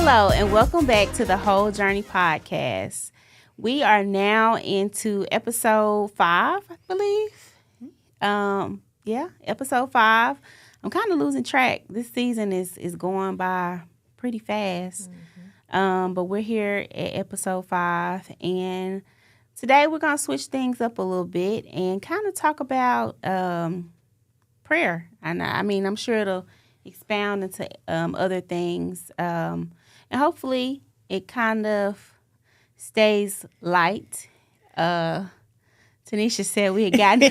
Hello, and welcome back to the Whole Journey podcast. We are now into episode 5, I believe. Episode 5. I'm kind of losing track. This season is going by pretty fast. But we're here at episode 5, and today we're going to switch things up a little bit and kind of talk about prayer. And I'm sure it'll expound into other things. And hopefully it kind of stays light. Tanisha said we had gotten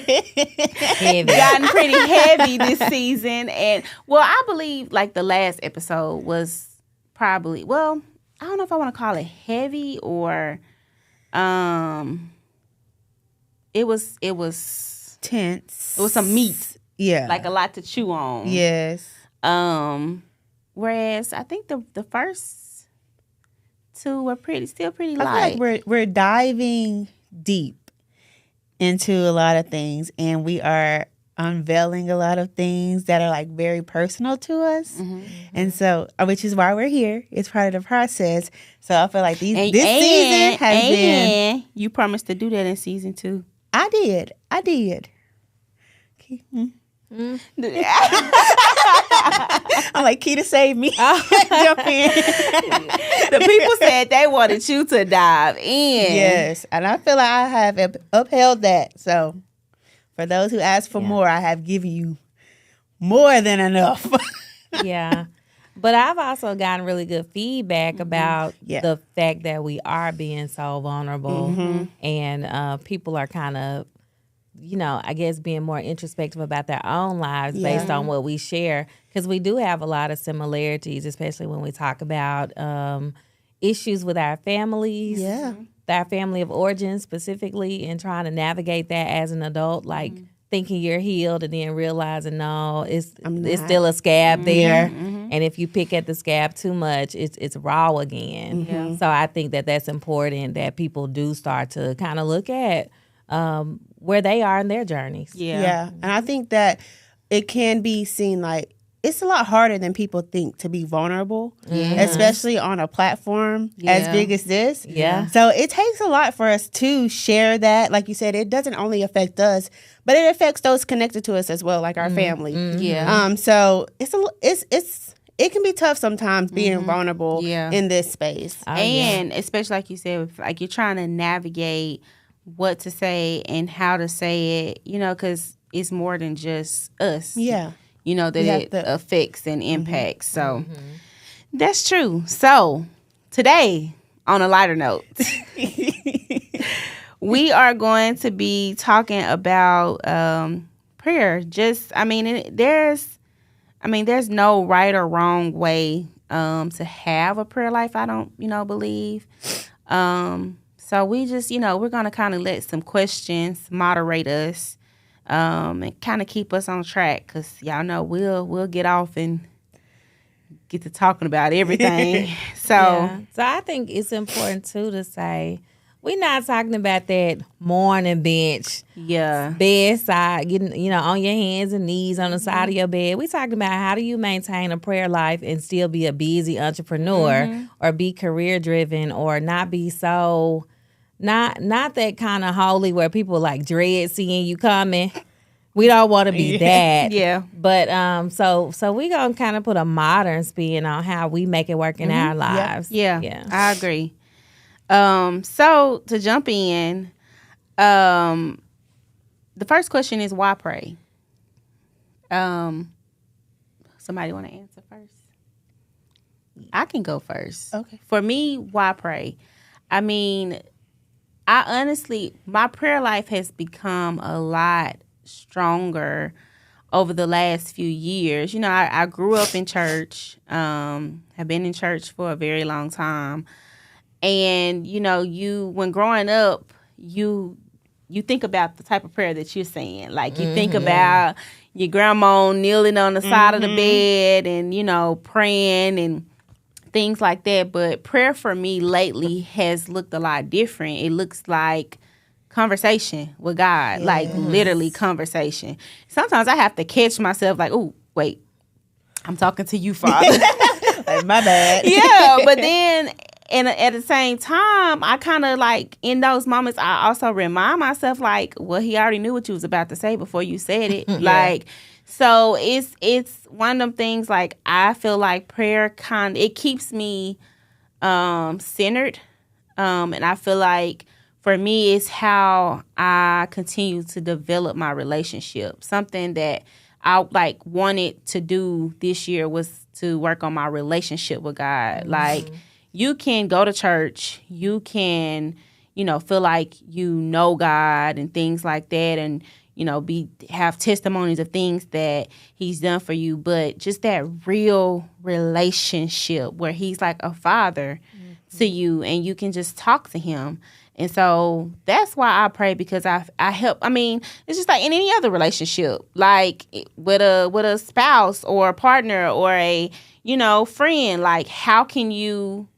pretty heavy this season. And, I believe like the last episode was probably, I don't know if I want to call it heavy or it was tense. It was some meat. Yeah. Like a lot to chew on. Yes. Whereas I think the first 2 were still pretty light. I feel like we're diving deep into a lot of things, and we are unveiling a lot of things that are like very personal to us. And so, which is why we're here. It's part of the process. So I feel like this season has been. You promised to do that in season 2. I did. Okay. I'm like, Keita, save me. Jump in. The people said they wanted you to dive in. Yes, and I feel like I have upheld that. So, for those who ask for more, I have given you more than enough. Yeah. But I've also gotten really good feedback about the fact that we are being so vulnerable, and people are kind of, I guess being more introspective about their own lives based on what we share, because we do have a lot of similarities, especially when we talk about issues with our families, our family of origin specifically, and trying to navigate that as an adult, like thinking you're healed and then realizing, no, it's still a scab there. And if you pick at the scab too much, it's raw again. So I think that that's important, that people do start to kind of look at where they are in their journeys. Yeah. And I think that it can be seen like it's a lot harder than people think to be vulnerable, especially on a platform as big as this. Yeah. So it takes a lot for us to share that. Like you said, it doesn't only affect us, but it affects those connected to us as well, like our family. So it can be tough sometimes being vulnerable in this space. And especially like you said, like you're trying to navigate what to say and how to say it, because it's more than just us. Yeah. That it affects and impacts. So that's true. So today, on a lighter note, we are going to be talking about prayer. There's no right or wrong way to have a prayer life, I don't, believe. So we just, we're going to kind of let some questions moderate us and kind of keep us on track, because y'all know we'll get off and get to talking about everything. So I think it's important, too, to say we're not talking about that morning bench, bedside, getting, on your hands and knees on the side of your bed. We're talking about how do you maintain a prayer life and still be a busy entrepreneur or be career-driven or not be so... Not that kind of holy where people like dread seeing you coming. We don't want to be that. But so we're going to kind of put a modern spin on how we make it work in our lives. Yeah. I agree. So to jump in, the first question is why pray? Somebody want to answer first? I can go first. Okay. For me, why pray? I honestly, my prayer life has become a lot stronger over the last few years. I grew up in church, have been in church for a very long time. And, when growing up, you think about the type of prayer that you're saying. Like, you think about your grandma kneeling on the side of the bed and, praying and things like that. But prayer for me lately has looked a lot different. It looks like conversation with God, like literally conversation. Sometimes I have to catch myself like, oh, wait, I'm talking to you, Father. My bad. Yeah, but then and at the same time, I kind of like in those moments, I also remind myself like, well, he already knew what you was about to say before you said it. Like, so it's one of them things. Like, I feel like prayer it keeps me centered, and I feel like for me, it's how I continue to develop my relationship. Something that I like wanted to do this year was to work on my relationship with God. Mm-hmm. Like, you can go to church, you can, feel like you know God and things like that, and have testimonies of things that he's done for you, but just that real relationship where he's like a father to you and you can just talk to him. And so that's why I pray, because I help. I mean, it's just like in any other relationship, like with a spouse or a partner or a, friend. Like, how can you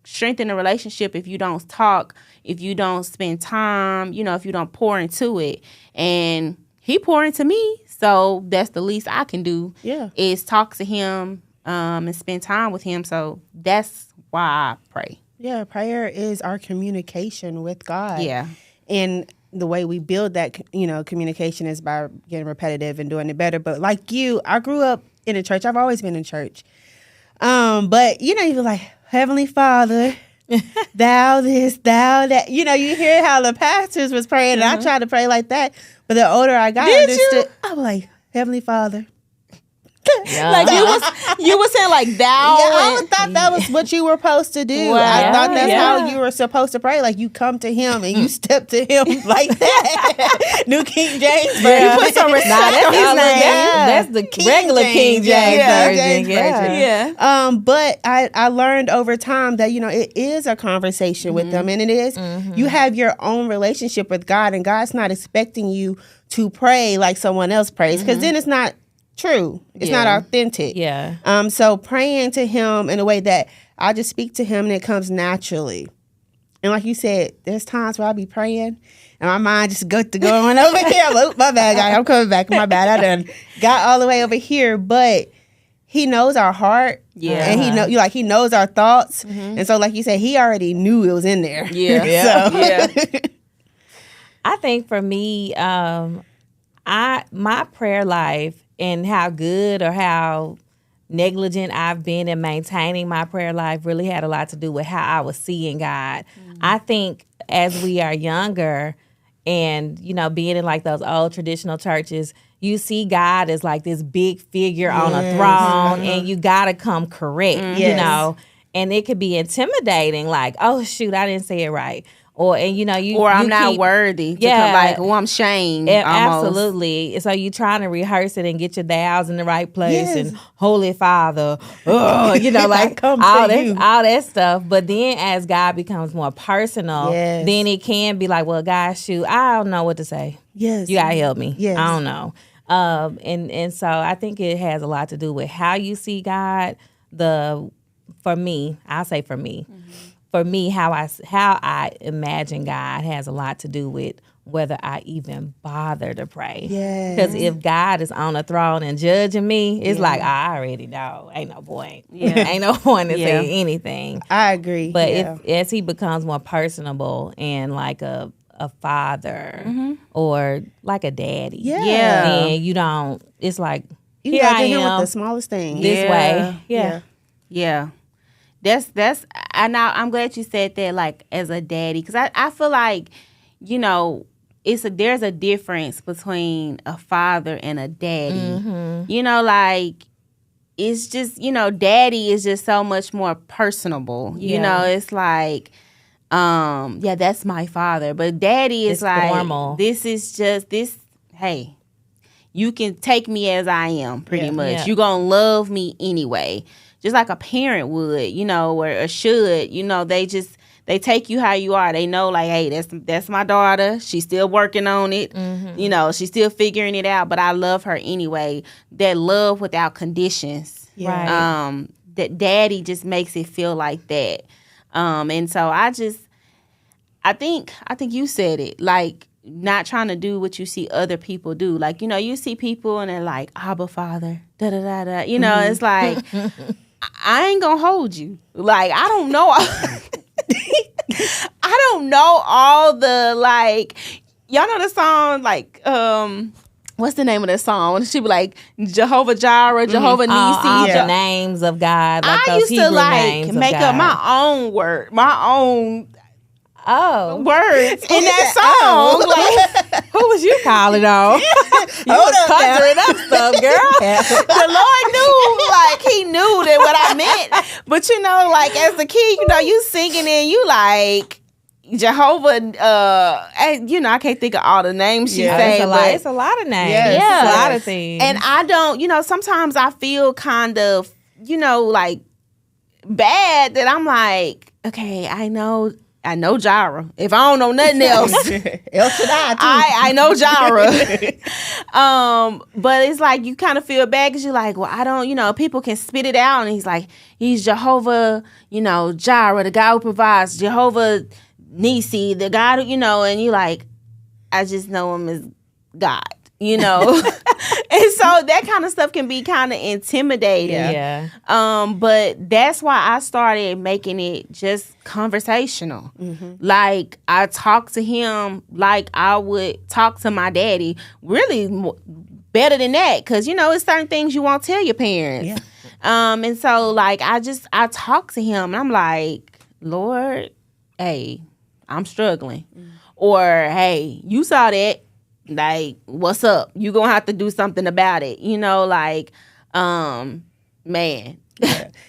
strengthen a relationship if you don't talk, if you don't spend time, if you don't pour into it? And he poured into me, so that's the least I can do. Yeah, is talk to him and spend time with him. So that's why I pray. Yeah, prayer is our communication with God. Yeah. And the way we build that, communication is by getting repetitive and doing it better. But like you, I grew up in a church. I've always been in church. But, you're like, Heavenly Father, thou this, thou that. You hear how the pastors was praying, and I tried to pray like that. But the older I got, I was like, Heavenly Father. Yeah. Like you was saying like thou. I thought that was what you were supposed to do. Wow. I thought that's how you were supposed to pray. Like, you come to him and you step to him like that. New King James Version. You put some respect on his name. That's the regular King James Version. Yeah. But I learned over time that it is a conversation with them, and it is you have your own relationship with God, and God's not expecting you to pray like someone else prays, because then it's not true. It's not authentic. Yeah. So praying to him in a way that I just speak to him and it comes naturally. And like you said, there's times where I'll be praying and my mind just going over here. Oh, my bad, guy. I'm coming back. My bad. I done got all the way over here. But he knows our heart. Yeah. And he knows our thoughts. And so like you said, he already knew it was in there. Yeah. I think for me, my prayer life and how good or how negligent I've been in maintaining my prayer life really had a lot to do with how I was seeing God. I think as we are younger and, being in like those old traditional churches, you see God as like this big figure on a throne and you got to come correct, and it could be intimidating, like, oh, shoot, I didn't say it right. Or I'm not worthy. I'm shamed. Absolutely. So you trying to rehearse it and get your thous in the right place and Holy Father, like all that stuff. But then as God becomes more personal, then it can be like, well, God, shoot, I don't know what to say. Yes, you gotta help me. Yes. I don't know. And so I think it has a lot to do with how you see God. For me, I'll say for me. For me, how I imagine God has a lot to do with whether I even bother to pray. Because if God is on the throne and judging me, it's like, I already know. Ain't no point. Ain't no point to say anything. I agree. But as he becomes more personable and like a father or like a daddy, then you don't, it's like, you gotta get him with the smallest thing. This way. Yeah. That's and I'm glad you said that, like, as a daddy, because I feel like there's a difference between a father and a daddy. Like, it's just daddy is just so much more personable. It's like that's my father, but daddy is like formal. This is just this. Hey, you can take me as I am, pretty much. You're gonna love me anyway. Just like a parent would, or should, they take you how you are. They know, like, hey, that's my daughter. She's still working on it. She's still figuring it out, but I love her anyway. That love without conditions. Right. That daddy just makes it feel like that. And so I think you said it, like, not trying to do what you see other people do. Like, you see people and they're like, Abba Father, da-da-da-da. It's like... I ain't gonna hold you. Like, I don't know. I don't know all the, like, y'all know the song, like, what's the name of that song? When she be like, Jehovah Jireh, Jehovah Nisi. All the names of God. Like I those used Hebrew to, like, names make of up God. my own word, my own words in that song. Like, Who was you calling on? You Hold was up now. conjuring up stuff, girl. the Lord knew, like, he knew that what I meant. But, you know, like, as a kid, you know, you singing and you like, Jehovah, and, you know, I can't think of all the names she said. It's a lot of names. Yes, Yeah. It's a yes. lot of things. And I don't, you know, sometimes I feel kind of, you know, like, bad that I'm like, okay, I know Jireh. If I don't know nothing else, El Shaddai, too. I know Jireh. But it's like you kind of feel bad because you're like, well, I don't, you know, people can spit it out, and he's like, he's Jehovah, you know, Jireh, the God who provides, Jehovah Nisi, the God who, you know, and you like, I just know him as God, you know. And so that kind of stuff can be kind of intimidating. Yeah. But that's why I started making it just conversational. Like, I talk to him like I would talk to my daddy. Really better than that, because, you know, it's certain things you won't tell your parents. Yeah. And so, like, I talk to him, and I'm like, Lord, hey, I'm struggling. Or, hey, you saw that. Like, what's up? You gonna have to do something about it. You know, like, man,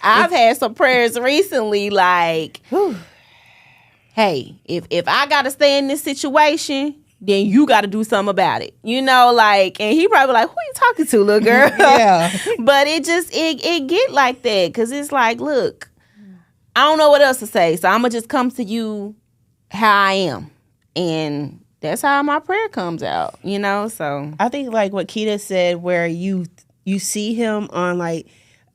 I've had some prayers recently, like, hey, if I gotta stay in this situation, then you gotta do something about it. You know, like, and he probably like, who you talking to, little girl? Yeah. But it just, it get like that, because it's like, look, I don't know what else to say, so I'm gonna just come to you how I am. And that's how my prayer comes out, you know? So I think like what Keita said, where you see him on, like,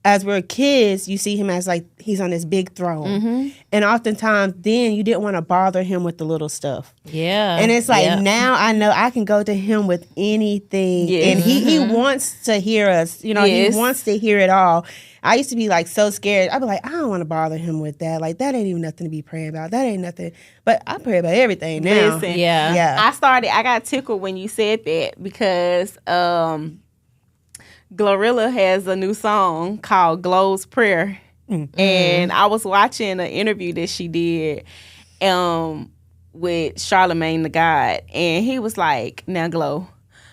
as we're kids, you see him as like he's on this big throne. And oftentimes then you didn't want to bother him with the little stuff. Yeah. And it's like, now I know I can go to him with anything. Yes. And he wants to hear us. You know, Yes. he wants to hear it all. I used to be like so scared. I'd be like, I don't want to bother him with that. Like, that ain't even nothing to be praying about. That ain't nothing. But I pray about everything now. listen, Yeah. I got tickled when you said that, because Glorilla has a new song called Glow's Prayer. And I was watching an interview that she did with Charlemagne the God, and he was like, now, Glow,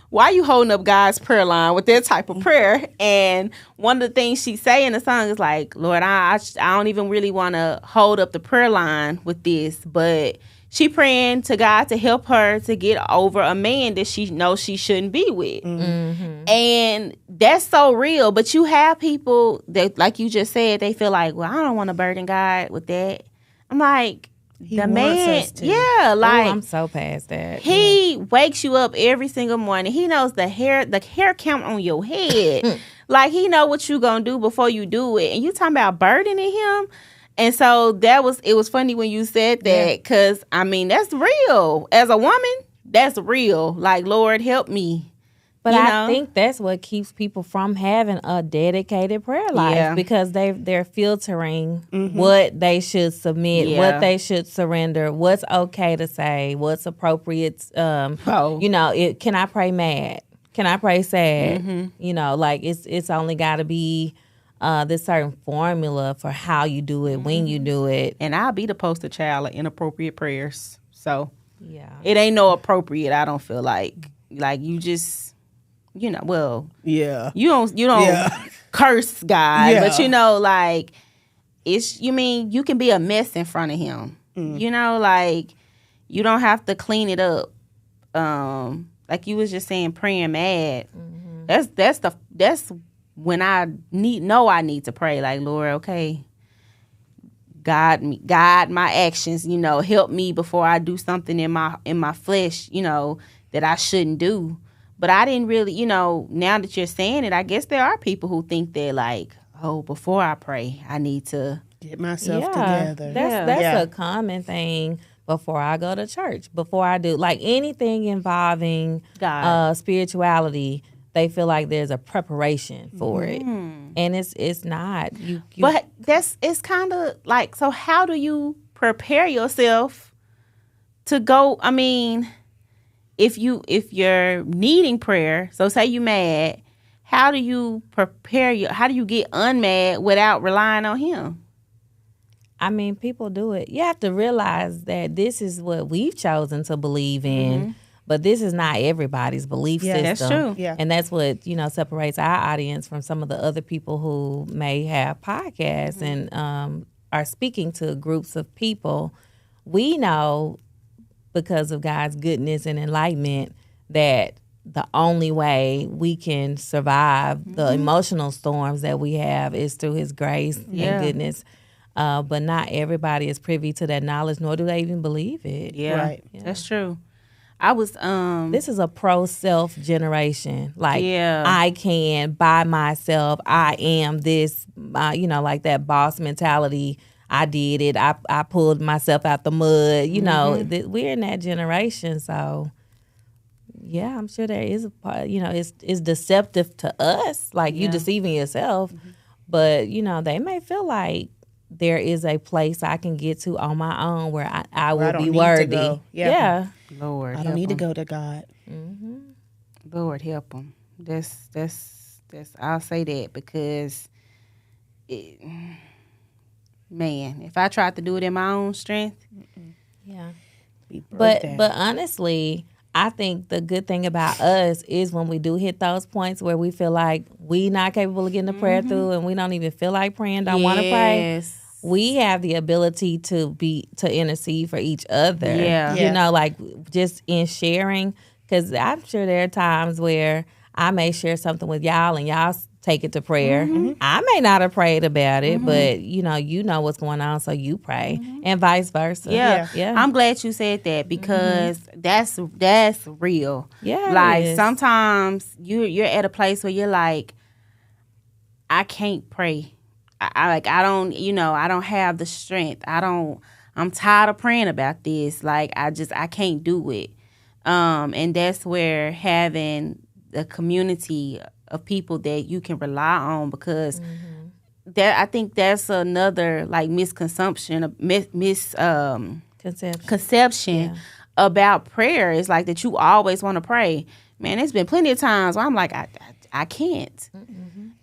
why you holding up God's prayer line with that type of prayer? And one of the things she say in the song is like, Lord, I don't even really want to hold up the prayer line with this, but she praying to God to help her to get over a man that she knows she shouldn't be with. And that's so real. But you have people that, like you just said, they feel like, well, I don't want to burden God with that. I'm like, He the wants man, us to. yeah, like, I'm so past that. he wakes you up every single morning. He knows the hair count on your head. Like, he know what you gonna do before you do it. And you talking about burdening him. And so it was funny when you said that, because, I mean, that's real. As a woman, that's real. Like, Lord, help me. But you I know? think that's what keeps people from having a dedicated prayer life, Yeah. because they're filtering what they should submit, Yeah. what they should surrender, what's okay to say, what's appropriate. You know, can I pray mad? Can I pray sad? You know, like it's only got to be this certain formula for how you do it, when you do it. And I'll be the poster child of inappropriate prayers. So Yeah. it ain't no appropriate, I don't feel like. Like, you just, you know, well, Yeah. you don't curse God, Yeah. but, you know, like, you can be a mess in front of him. You know, like, you don't have to clean it up. Like you was just saying, praying mad. That's when I need to pray. Like, Lord, okay, guide my actions. You know, help me before I do something in my flesh, you know, that I shouldn't do. But I didn't really, you know, now that you're saying it, I guess there are people who think that, like, oh, before I pray, I need to Get myself together. That's a common thing. Before I go to church, before I do like anything involving God. Spirituality, they feel like there's a preparation for it, and it's not. You But it's kind of like, so how do you prepare yourself to go? I mean, if you're needing prayer, so say you mad, how do you how do you get unmad without relying on him? I mean, people do it. You have to realize that this is what we've chosen to believe in, but this is not everybody's belief system. That's true. Yeah. And that's what, separates our audience from some of the other people who may have podcasts and are speaking to groups of people. We know, because of God's goodness and enlightenment, that the only way we can survive the emotional storms that we have is through his grace and goodness. But not everybody is privy to that knowledge, nor do they even believe it. Yeah, Right. That's true. I was This is a pro-self generation. Like, Yeah. I can by myself. I am this, like that boss mentality. I did it. I pulled myself out the mud. We're in that generation. So, yeah, I'm sure there is a part, it's deceptive to us. Like, you deceiving yourself. But, they may feel like there is a place I can get to on my own where I will be worthy. Yeah. Lord, I don't need to go to God. Lord help them. That's I'll say that because, man, if I tried to do it in my own strength, Yeah. But But honestly, I think the good thing about us is when we do hit those points where we feel like we not capable of getting the prayer through and we don't even feel like praying, don't want to pray. Yes. We have the ability to intercede for each other. Yeah. Like just in sharing, because I'm sure there are times where I may share something with y'all and y'all take it to prayer. I may not have prayed about it, but you know what's going on, so you pray, and vice versa. Yeah. Yeah. I'm glad you said that because that's real. Yeah, it Like is. sometimes you're at a place where you're like, I can't pray. I don't have the strength. I'm tired of praying about this. Like I can't do it. And that's where having the community of people that you can rely on, because I think that's another like misconception conception about prayer. Is like that you always want to pray. Man, there's been plenty of times where I'm like, I can't.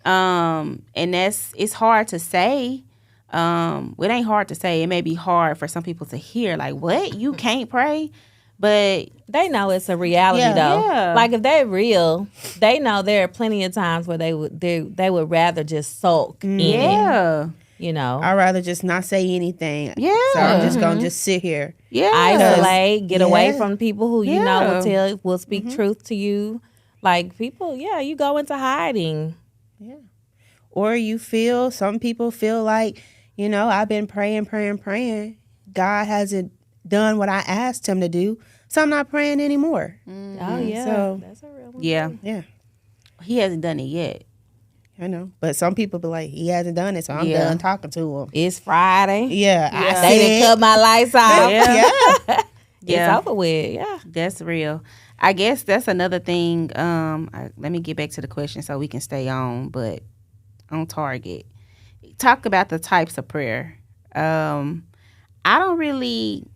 And it's hard to say. It ain't hard to say. It may be hard for some people to hear. Like, what? You can't pray? But they know it's a reality, though. Yeah. Like if they're real, they know there are plenty of times where they would rather just sulk in it. I'd rather just not say anything. Yeah. So I'm just gonna just sit here. Yeah. Isolate, get away from people who you know will speak truth to you. Like people, you go into hiding. Yeah. Or some people feel like, I've been praying. God hasn't done what I asked him to do, so I'm not praying anymore. Oh yeah, so, that's a real one. Yeah. He hasn't done it yet. I know, but some people be like, he hasn't done it, so I'm done talking to him. It's Friday. Yeah. They didn't cut my lights off. Yeah. It's over with. Yeah, that's real. I guess that's another thing. Let me get back to the question so we can stay on, but on target. Talk about the types of prayer. I don't really.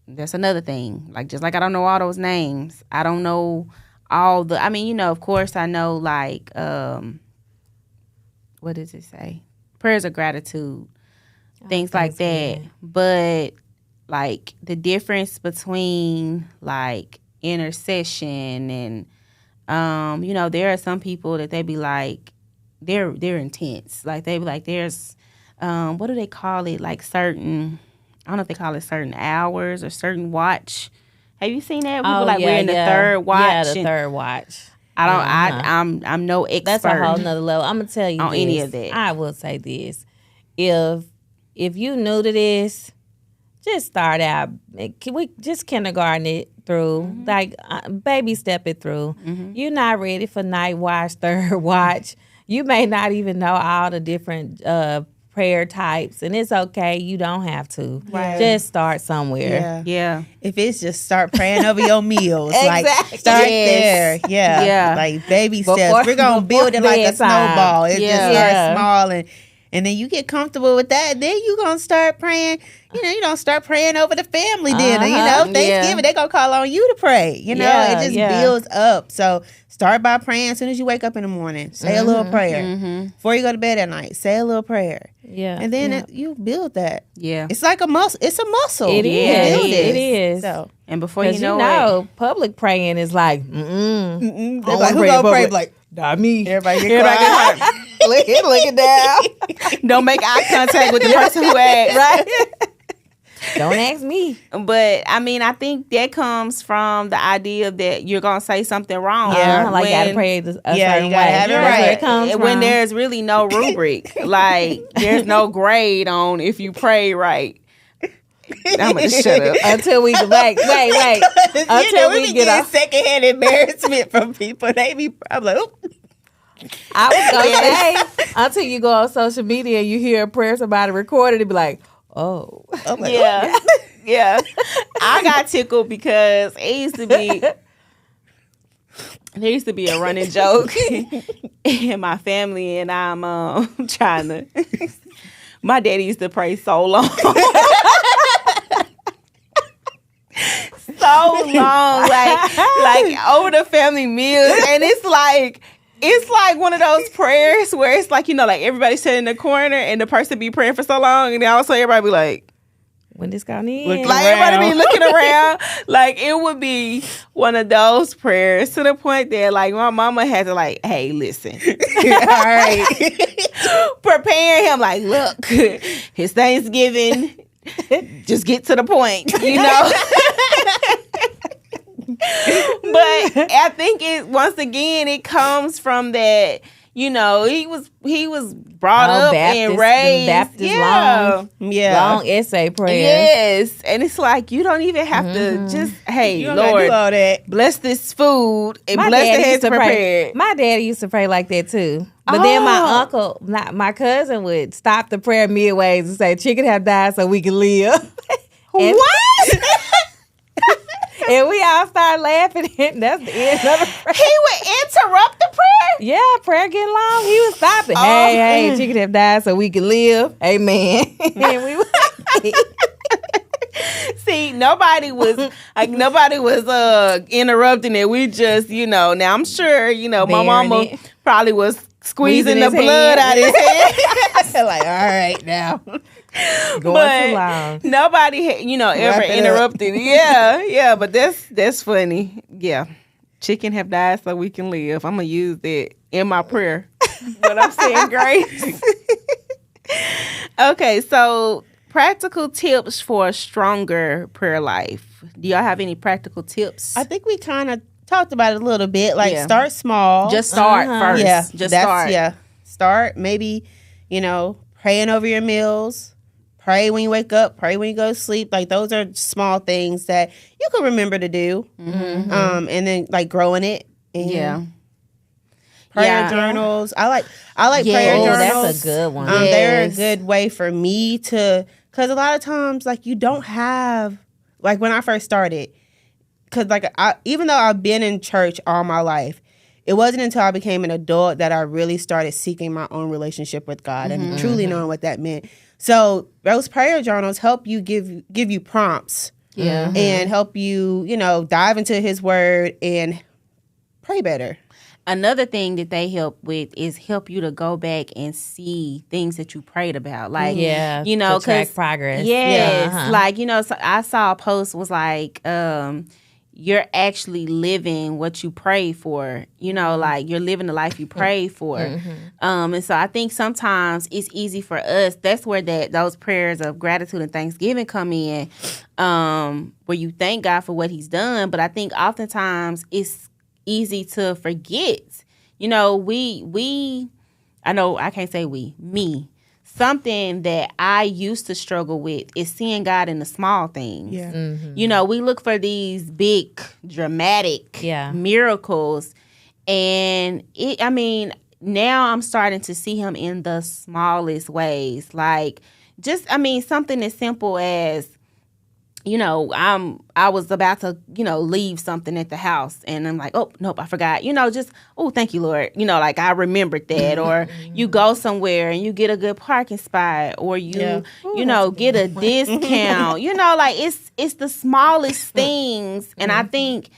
That's another thing. Like, just like I don't know all those names. I don't know all the. I mean, of course, I know like. What does it say? Prayers of gratitude, things like that. Good. But like the difference between like intercession and there are some people that they be like they're intense. Like they be like there's what do they call it? Like certain, I don't know if they call it certain hours or certain watch. Have you seen that? People we're in the third watch. Yeah, the third watch. I'm no expert. That's a whole nother level. I'm gonna tell you on this. any of that. I will say this: if you new to this, just start out. Can we just kindergarten it through, like baby step it through. You're not ready for night watch, third watch. You may not even know all the different prayer types, and it's okay. You don't have to. Right. Just start somewhere. Yeah. Yeah. If it's just start praying over your meals, like Exactly. start Yes. there. Yeah. Yeah. Like baby Before- steps. We're gonna build it like a bedtime. snowball. It Yeah. just Yeah. starts small and then you get comfortable with that. Then you gonna start praying. You don't start praying over the family dinner. Thanksgiving, they gonna call on you to pray. It just builds up. So start by praying as soon as you wake up in the morning. Say a little prayer. Before you go to bed at night, say a little prayer. Yeah. And then you build that. Yeah. It's like a muscle. It's a muscle. It You is. build It is. So And before Because you know it, public praying is like, they're like, who gonna pray? Like, not me. everybody get quiet. Looking down. don't make eye contact with the person who asked. Right? Don't ask me. But I mean, I think that comes from the idea that you're gonna say something wrong. Yeah. Like, when, gotta pray a certain you gotta way. have it That's right. where it comes when from. there's really no rubric. Like there's no grade on if you pray right. I'm gonna shut up. Until we wait. Until we get off. secondhand embarrassment from people. They be probably like, oop. I was gonna say until you go on social media and you hear a prayer somebody recorded, it be like, oh. I'm like, Yeah. Yeah. I got tickled because there used to be a running joke in my family, and I'm trying to. My daddy used to pray so long. So long, like over the family meals, and it's like one of those prayers where it's like, like everybody sitting in the corner and the person be praying for so long, and then also everybody be like, When this gone in. like everybody be looking around. Like it would be one of those prayers to the point that like my mama had to like, hey, listen, all right. prepare him. Like, look, it's Thanksgiving. Just get to the point, But I think once again it comes from that. He was brought up Baptist, and raised. Baptist long essay prayer. Yes. And it's like you don't even have to just, hey, You don't gotta Lord, do all that. bless this food and My bless daddy the used hands to pray. prepared. My daddy used to pray like that too. But then my uncle, my cousin would stop the prayer midways and say, "Chicken have died so we can live." And- What? And we all started laughing. And that's the end of the prayer. He would interrupt the prayer? Yeah, prayer getting long. He was stopping. Hey, chicken have died so we can live. Amen. And we See, nobody was interrupting it. We just, now I'm sure, my Bearing mama it. probably was squeezing the his blood hand. out of his head. Like, all right now. going too long. Nobody, ever it up. interrupted. Yeah, but that's funny. Yeah. Chicken have died so we can live. I'm going to use that in my prayer when I'm saying grace. Okay, so practical tips for a stronger prayer life. Do y'all have any practical tips? I think we kind of talked about it a little bit. Like, Yeah. start small. Just start first. Yeah. Just start. Yeah. Start. Maybe, praying over your meals. Pray when you wake up. Pray when you go to sleep. Like, those are small things that you can remember to do. Mm-hmm. And then, like, growing it. And Yeah. Prayer journals. I like prayer Oh, journals. that's a good one. They're a Yes. good way for me to, because a lot of times, like, you don't have, like, when I first started, because, like, even though I've been in church all my life, it wasn't until I became an adult that I really started seeking my own relationship with God and truly knowing what that meant. So those prayer journals help you give you prompts, and help you, dive into His Word and pray better. Another thing that they help with is help you to go back and see things that you prayed about. Like, to track 'cause- progress. Yes. Yeah, Like, so I saw a post was like, you're actually living what you pray for, like you're living the life you pray for. And so I think sometimes it's easy for us. That's where those prayers of gratitude and thanksgiving come in, where you thank God for what He's done. But I think oftentimes it's easy to forget. I know I can't say me. Something that I used to struggle with is seeing God in the small things. Yeah. We look for these big, dramatic miracles. And now I'm starting to see him in the smallest ways. Like, just, something as simple as, I was about to, leave something at the house, and I'm like, oh, nope, I forgot. Just, oh, thank you, Lord. Like, I remembered that. Or you go somewhere and you get a good parking spot, or you, get a discount. Like, it's the smallest things. And I think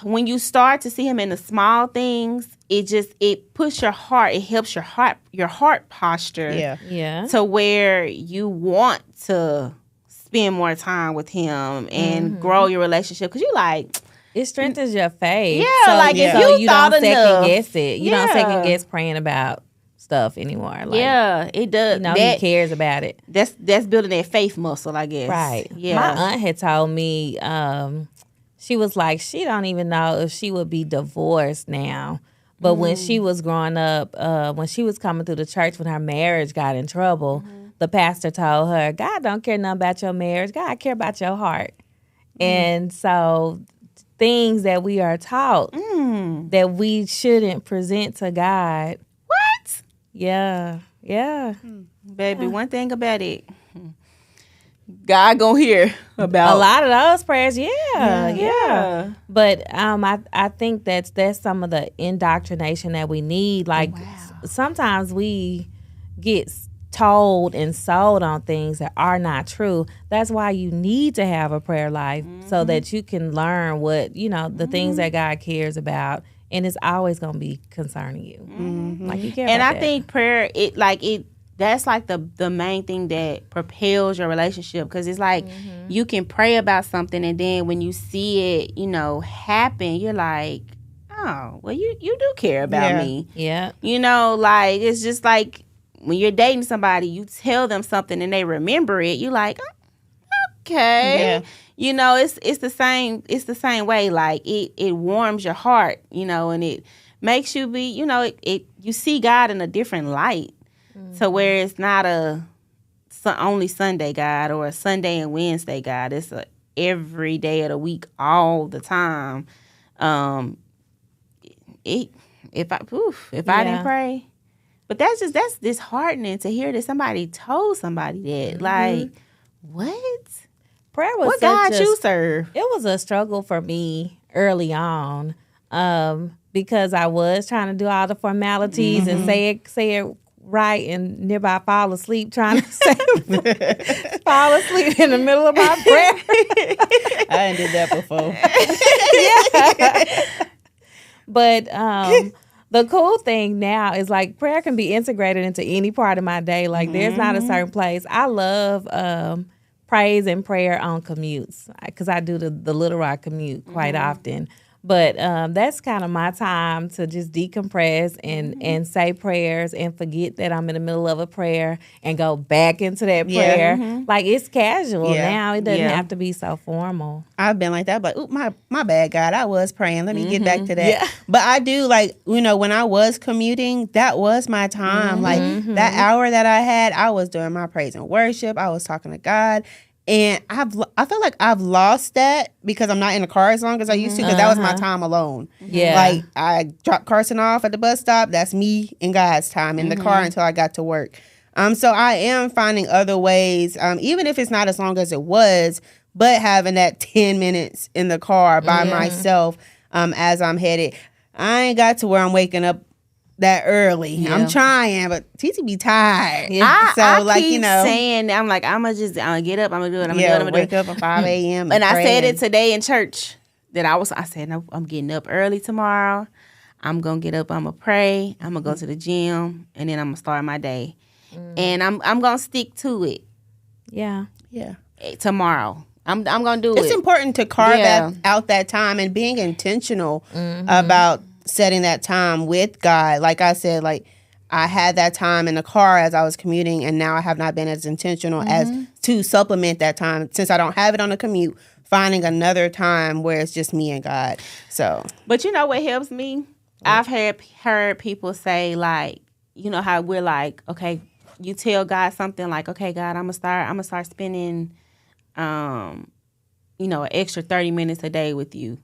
when you start to see him in the small things, it puts your heart, it helps your heart posture. Yeah. To where you want to spend more time with him and grow your relationship, because you like, it strengthens your faith. Yeah, so, like if you don't second guess it. You don't second guess praying about stuff anymore. Like, it does. He cares about it. That's building that faith muscle, I guess. Right. Yeah. My aunt had told me, she was like, she don't even know if she would be divorced now. But when she was growing up, when she was coming through the church, when her marriage got in trouble, the pastor told her, God don't care nothing about your marriage. God care about your heart. And so things that we are taught that we shouldn't present to God. What? Yeah. Baby, one thing about it, God gonna hear about a lot of those prayers. Yeah. But I think that's some of the indoctrination that we need. Like, sometimes we get told and sold on things that are not true. That's why you need to have a prayer life, so that you can learn what, the things that God cares about, and it's always going to be concerning you. Like, you care and about I think prayer, that's like the main thing that propels your relationship, because it's like you can pray about something, and then when you see it, happen, you're like, oh, well, you do care about me. Yeah. Like, it's just like, when you're dating somebody, you tell them something and they remember it. You like, okay, it's the same. It's the same way. Like, it warms your heart, and it makes you be, you see God in a different light, to where it's not only Sunday God or a Sunday and Wednesday God. It's a every day of the week, all the time. If I didn't pray. But that's disheartening to hear that somebody told somebody that. Like, what? Prayer was what God you serve? It was a struggle for me early on, because I was trying to do all the formalities and say it right, and nearby fall asleep trying to fall asleep in the middle of my prayer. I did that before. Yeah. But the cool thing now is, like, prayer can be integrated into any part of my day. Like, there's not a certain place. I love praise and prayer on commutes, because I do the Little Rock commute quite often. But that's kind of my time to just decompress and say prayers and forget that I'm in the middle of a prayer and go back into that prayer. Like, it's casual now. It doesn't have to be so formal. I've been like that, but my bad, God, I was praying. Let me get back to that. Yeah. But I do, like, when I was commuting, that was my time. Like, that hour that I had, I was doing my praise and worship. I was talking to God. And I feel like I've lost that because I'm not in the car as long as I used to, because that was my time alone. Yeah. Like, I dropped Carson off at the bus stop. That's me and God's time in the car until I got to work. So I am finding other ways, even if it's not as long as it was, but having that 10 minutes in the car by myself as I'm headed. I ain't got to where I'm waking up that early. Yeah. I'm trying, but TT be tired. Yeah. I keep saying, I'm like, I'm gonna get up, I'm gonna do it, I'm gonna wake up at 5 a.m. And I said it today in church that I said, no, I'm getting up early tomorrow. I'm gonna get up, I'm gonna pray, I'm gonna go to the gym, and then I'm gonna start my day. And I'm gonna stick to it. Yeah. Tomorrow. I'm gonna do it. It's important to carve out that time and being intentional about setting that time with God. Like I said, like, I had that time in the car as I was commuting, and now I have not been as intentional as to supplement that time, since I don't have it on the commute, finding another time where it's just me and God. So, but you know what helps me? I've heard people say, like, you know how we're like, okay, you tell God something like, okay, God, I'm gonna start spending an extra 30 minutes a day with you.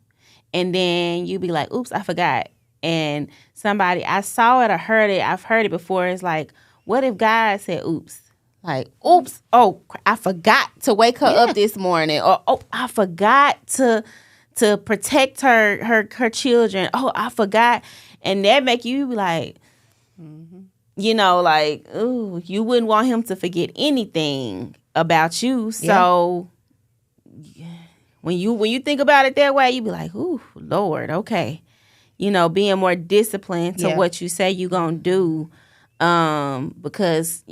And then you be like, oops, I forgot. And somebody, I saw it or heard it, I've heard it before. It's like, what if God said, oops? Like, oops, oh, I forgot to wake her up this morning. Or, oh, I forgot to protect her children. Oh, I forgot. And that make you be like, like, ooh, you wouldn't want him to forget anything about you. So when you think about it that way, you be like, ooh, Lord, okay. Being more disciplined to what you say you're going to do. Because,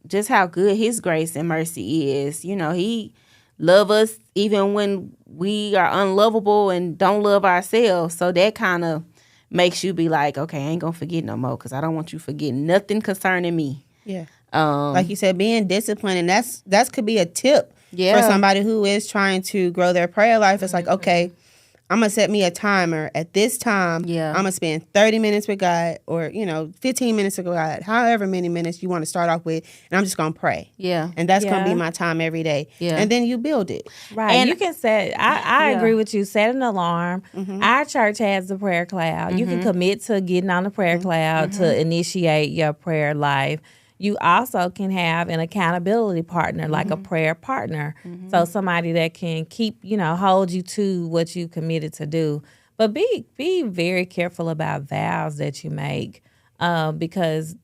just how good his grace and mercy is. He love us even when we are unlovable and don't love ourselves. So that kind of makes you be like, okay, I ain't going to forget no more because I don't want you forgetting nothing concerning me. Yeah. Like you said, being disciplined, and that could be a tip for somebody who is trying to grow their prayer life. It's like, okay, I'm going to set me a timer. At this time, I'm going to spend 30 minutes with God or, 15 minutes with God, however many minutes you want to start off with, and I'm just going to pray. Yeah. And that's going to be my time every day. Yeah. And then you build it. Right. And you can set, I agree with you, set an alarm. Our church has the prayer cloud. You can commit to getting on the prayer cloud to initiate your prayer life. You also can have an accountability partner, like a prayer partner. So somebody that can keep, hold you to what you committed to do. But be very careful about vows that you make, because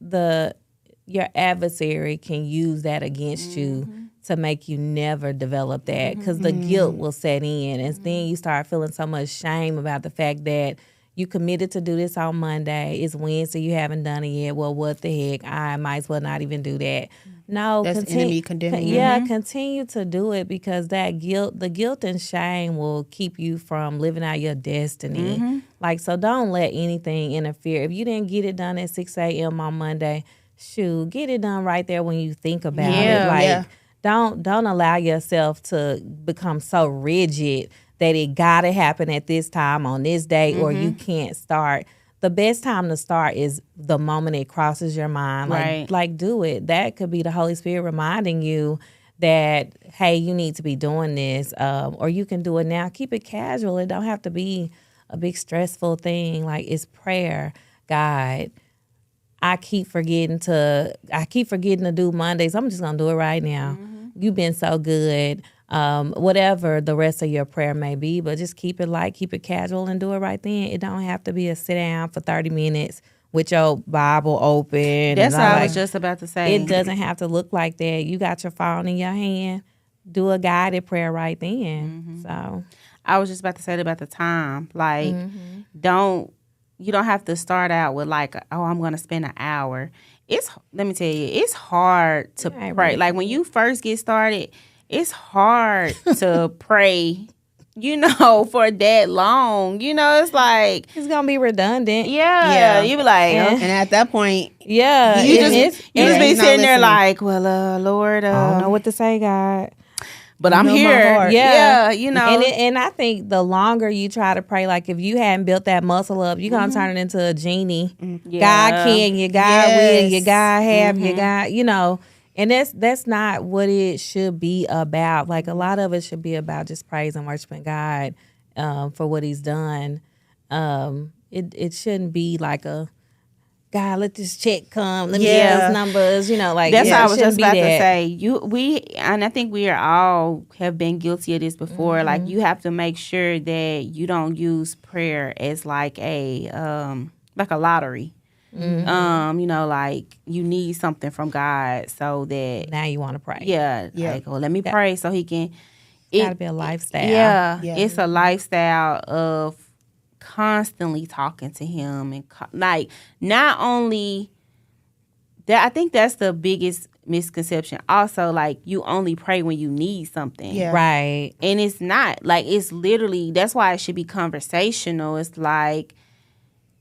your adversary can use that against you to make you never develop that, because the guilt will set in. And then you start feeling so much shame about the fact that you committed to do this on Monday. It's Wednesday. You haven't done it yet. Well, what the heck? I might as well not even do that. No, that's enemy condemning. Yeah, continue to do it, because the guilt and shame will keep you from living out your destiny. So don't let anything interfere. If you didn't get it done at 6 a.m. on Monday, shoot, get it done right there when you think about it. Don't allow yourself to become so rigid that it gotta happen at this time on this day, or you can't start. The best time to start is the moment it crosses your mind. Like do it. That could be the Holy Spirit reminding you that, hey, you need to be doing this, or you can do it now. Keep it casual. It don't have to be a big stressful thing. Like, it's prayer. God, I keep forgetting to do Mondays. I'm just gonna do it right now. You've been so good. Whatever the rest of your prayer may be, but just keep it light, keep it casual, and do it right then. It don't have to be a sit down for 30 minutes with your Bible open. That's what I was just about to say. It doesn't have to look like that. You got your phone in your hand. Do a guided prayer right then. So I was just about to say about the time. Like, you don't have to start out with like, oh, I'm going to spend an hour. Let me tell you, it's hard to pray. Like, when you first get started, it's hard to pray, for that long. It's like, it's going to be redundant. Yeah. You be like, and at that point, you just be sitting there like, well, Lord, I don't know what to say, God. But I'm here. Yeah. And I think the longer you try to pray, like, if you hadn't built that muscle up, you're going to turn it into a genie. God can, you God will, you God have, you God, And that's not what it should be about. Like, a lot of it should be about just praise and worshiping God for what he's done. It shouldn't be like a, God, let this check come. Let me get those numbers. That's how I was just about to say. And I think we are all have been guilty of this before. Like, you have to make sure that you don't use prayer as like a lottery. Like, you need something from God so that now you want to pray. Like, well, let me pray so he can. It's got to be a lifestyle. It's a lifestyle of constantly talking to him, and like, not only that, I think that's the biggest misconception. Also, like, you only pray when you need something, right? And it's not like, it's literally, that's why it should be conversational. It's like,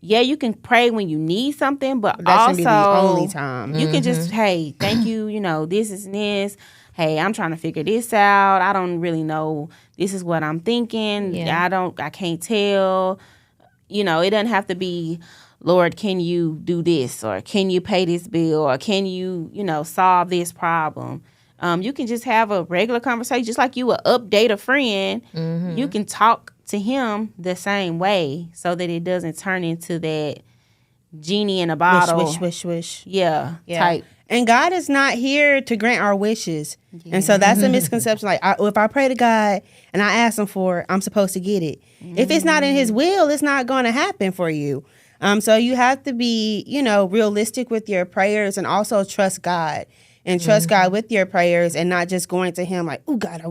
you can pray when you need something, but that also should be the only time. You can just, hey, thank you, this is this. Hey, I'm trying to figure this out. I don't really know. This is what I'm thinking. I can't tell. It doesn't have to be, Lord, can you do this? Or can you pay this bill? Or can you, solve this problem? You can just have a regular conversation, just like you would update a friend. You can talk to him the same way so that it doesn't turn into that genie in a bottle. Wish. Yeah, type. And God is not here to grant our wishes. Yeah. And so that's a misconception. Like, if I pray to God and I ask him for it, I'm supposed to get it. If it's not in his will, it's not going to happen for you. So you have to be, realistic with your prayers and also trust God. And trust God with your prayers and not just going to him like, oh, God,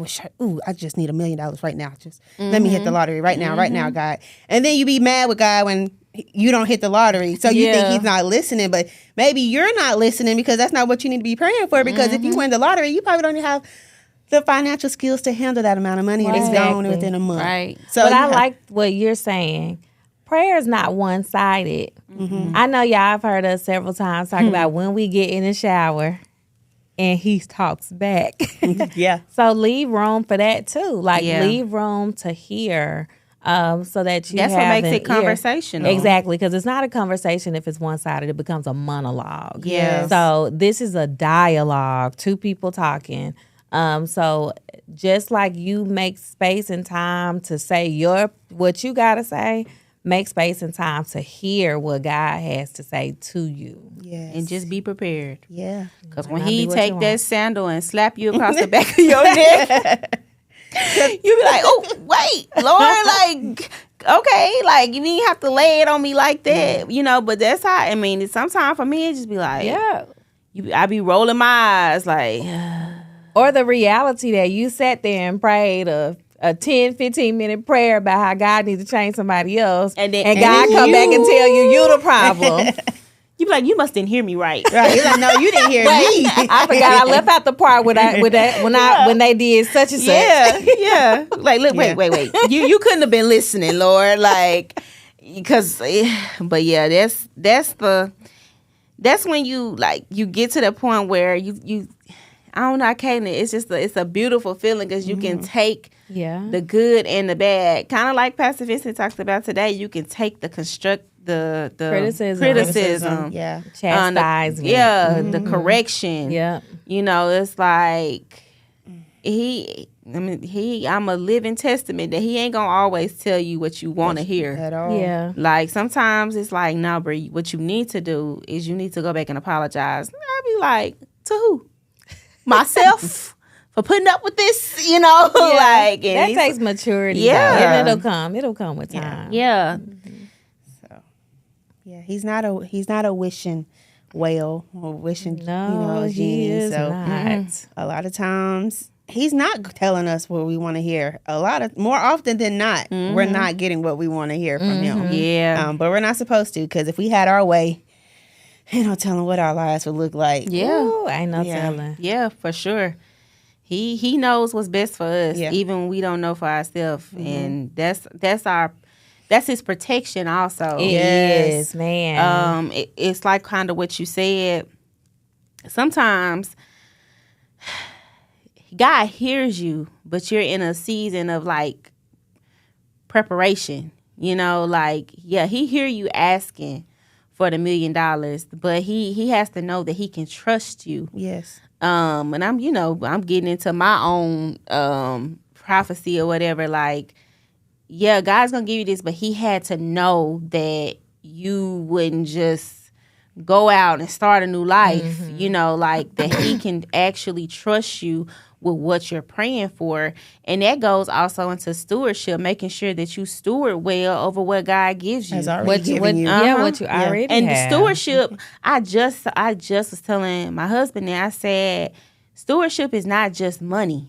I just need $1 million right now. Just let me hit the lottery right now, God. And then you be mad with God when you don't hit the lottery. So you think he's not listening, but maybe you're not listening because that's not what you need to be praying for. Because if you win the lottery, you probably don't have the financial skills to handle that amount of money and it's gone within a month. Right. So but I like what you're saying. Prayer is not one-sided. I know y'all have heard us several times talk about when we get in the shower and he talks back. So leave room for that too. Like leave room to hear so that you That's have what makes it conversational. Exactly, because it's not a conversation if it's one-sided. It becomes a monologue. Yes. So this is a dialogue, two people talking. So just like you make space and time to say what you got to say, make space and time to hear what God has to say to you. Yes. And just be prepared. Yeah. Because when he take that sandal and slap you across the back of your neck, you be like, oh, wait, Lord, like, okay, like, you didn't have to lay it on me like that, but that's how, I mean, sometimes for me, it just be like, I be rolling my eyes, like. Or the reality that you sat there and prayed a 10, 15-minute prayer about how God needs to change somebody else, and God come back and tell you the problem. You be like, you must didn't hear me right. Right. You're like, no, you didn't hear me. I forgot I left out the part when they did such and such. Yeah. Like, look, wait. You couldn't have been listening, Lord. Like, because, but yeah, that's when you get to the point where you I don't know, I can't. It's just it's a beautiful feeling because you can take the good and the bad. Kind of like Pastor Vincent talked about today. You can take the criticism, chastisement, the correction. Yeah, it's like I'm a living testament that he ain't gonna always tell you what you want to hear at all. Yeah, like sometimes it's like, no, bro, what you need to do is you need to go back and apologize. I'll be like, to who? Myself for putting up with this, like that takes maturity. Yeah, and it'll come with time. Yeah. So, he's not a wishing whale or wishing, no, genie. He is so not. A lot of times he's not telling us what we want to hear. More often than not, we're not getting what we want to hear from him. Yeah, but we're not supposed to, because if we had our way, ain't no telling what our lives would look like. Yeah. Ooh, ain't no telling. Yeah, for sure. He knows what's best for us, even when we don't know for ourselves. And that's his protection also. It is, man. It's like kind of what you said. Sometimes God hears you, but you're in a season of like preparation. He hear you asking for the $1 million, but he has to know that he can trust you. Yes. And I'm getting into my own prophecy or whatever. Like, yeah, God's gonna give you this, but he had to know that you wouldn't just go out and start a new life. Like that he can actually trust you with what you're praying for. And that goes also into stewardship, making sure that you steward well over what God gives you. What you already and have. The stewardship, I just was telling my husband that I said, stewardship is not just money.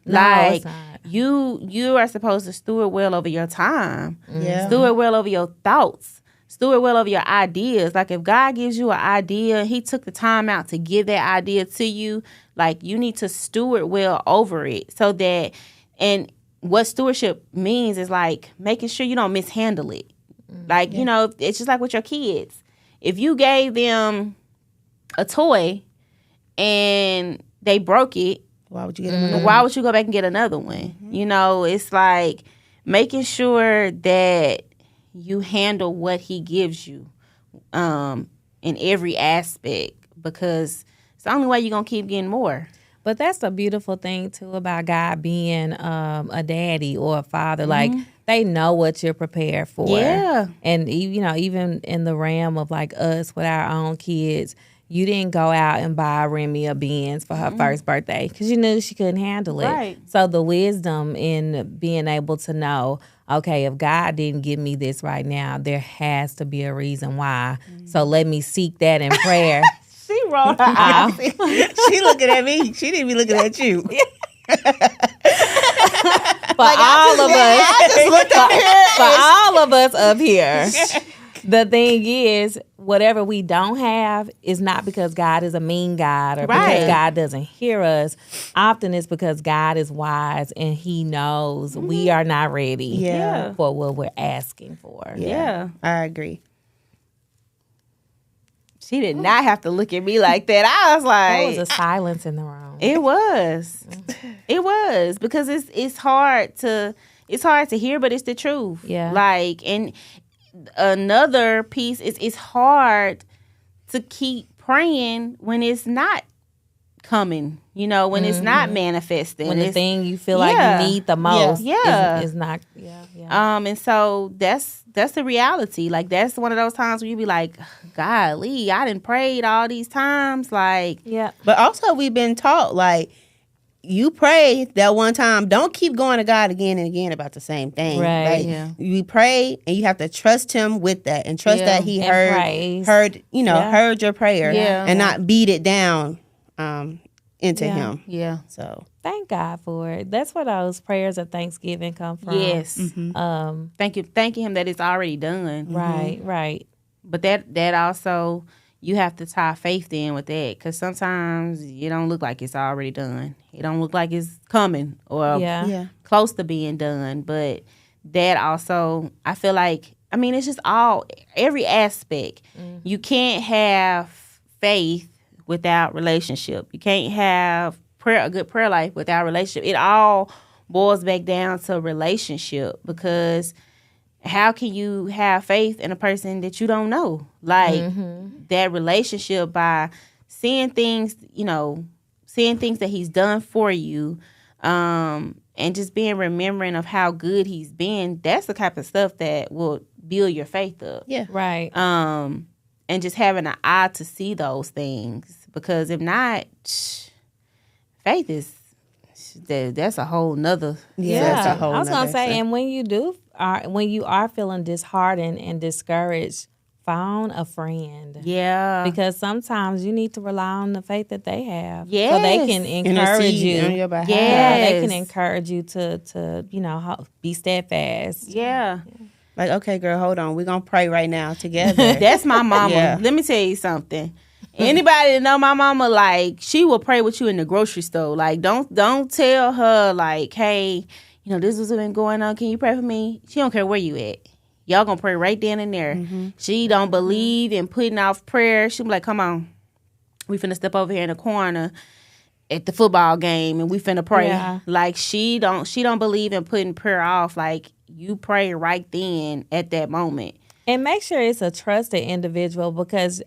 Like, it's not. You are supposed to steward well over your time. Yeah. Steward well over your thoughts. Steward well over your ideas. Like, if God gives you an idea, he took the time out to give that idea to you. Like, you need to steward well over it so that, and what stewardship means is like making sure you don't mishandle it. Like, it's just like with your kids. If you gave them a toy and they broke it, why would you get another one? Why would you go back and get another one? It's like making sure that you handle what he gives you in every aspect, because it's the only way you're going to keep getting more. But that's a beautiful thing too about God being a daddy or a father. Like they know what you're prepared for. Yeah. And even in the realm of like us with our own kids, you didn't go out and buy Remy a Benz for her first birthday because you knew she couldn't handle it. Right. So the wisdom in being able to know, okay, if God didn't give me this right now, there has to be a reason why. So let me seek that in prayer. She rolled her eyes. She looking at me. She didn't be looking at you. For all of us up here. The thing is, whatever we don't have is not because God is a mean God or because God doesn't hear us. Often it's because God is wise and he knows we are not ready for what we're asking for. Yeah. I agree. She did not have to look at me like that. I was like, There was a silence in the room. It was. It was because it's hard to hear, but it's the truth. Yeah. Like, and another piece is it's hard to keep praying when it's not coming. When it's not manifesting. When the thing you feel like you need the most is not. And so that's the reality. Like that's one of those times where you be like, golly, I done prayed all these times. Like, But also we've been taught like, you pray that one time. Don't keep going to God again and again about the same thing. Right. Like, you pray and you have to trust him with that and trust that he heard your prayer and not beat it down into him. Yeah. So thank God for it. That's where those prayers of thanksgiving come from. Yes. Thanking him that it's already done. Right. But that also, you have to tie faith in with that because sometimes it don't look like it's already done. It don't look like it's coming or close to being done. But that also, I feel like, it's just every aspect. You can't have faith without relationship. You can't have a good prayer life without relationship. It all boils back down to relationship because how can you have faith in a person that you don't know? Like that relationship by seeing things that he's done for you, and just being remembering of how good he's been. That's the type of stuff that will build your faith up. Yeah. Right. And just having an eye to see those things because if not, faith is that's a whole nother. That's a whole I was gonna say, thing. and when you are feeling disheartened and discouraged, found a friend. Yeah. Because sometimes you need to rely on the faith that they have. Yes. So they can encourage you. On your behalf. Yeah, they can encourage you to be steadfast. Yeah. Like, okay, girl, hold on. We're going to pray right now together. That's my mama. Yeah. Let me tell you something. Anybody that know my mama, like, she will pray with you in the grocery store. Like, don't tell her, like, hey, this has been going on. Can you pray for me? She don't care where you at. Y'all gonna pray right then and there. She don't believe in putting off prayer. She be like, come on. We finna step over here in the corner at the football game and we finna pray. Yeah. Like, she don't believe in putting prayer off. Like, you pray right then at that moment. And make sure it's a trusted individual because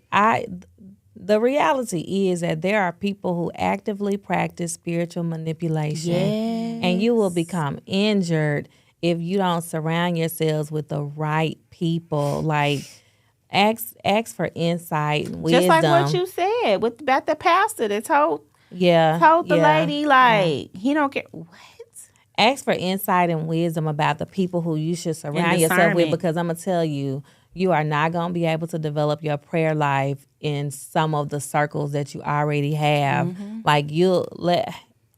the reality is that there are people who actively practice spiritual manipulation. Yes. And you will become injured if you don't surround yourselves with the right people. Like, ask for insight and wisdom. Just like what you said about the pastor that told the lady, like, he don't care. What? Ask for insight and wisdom about the people who you should surround yourself with because I'm going to tell you, you are not going to be able to develop your prayer life in some of the circles that you already have. Like,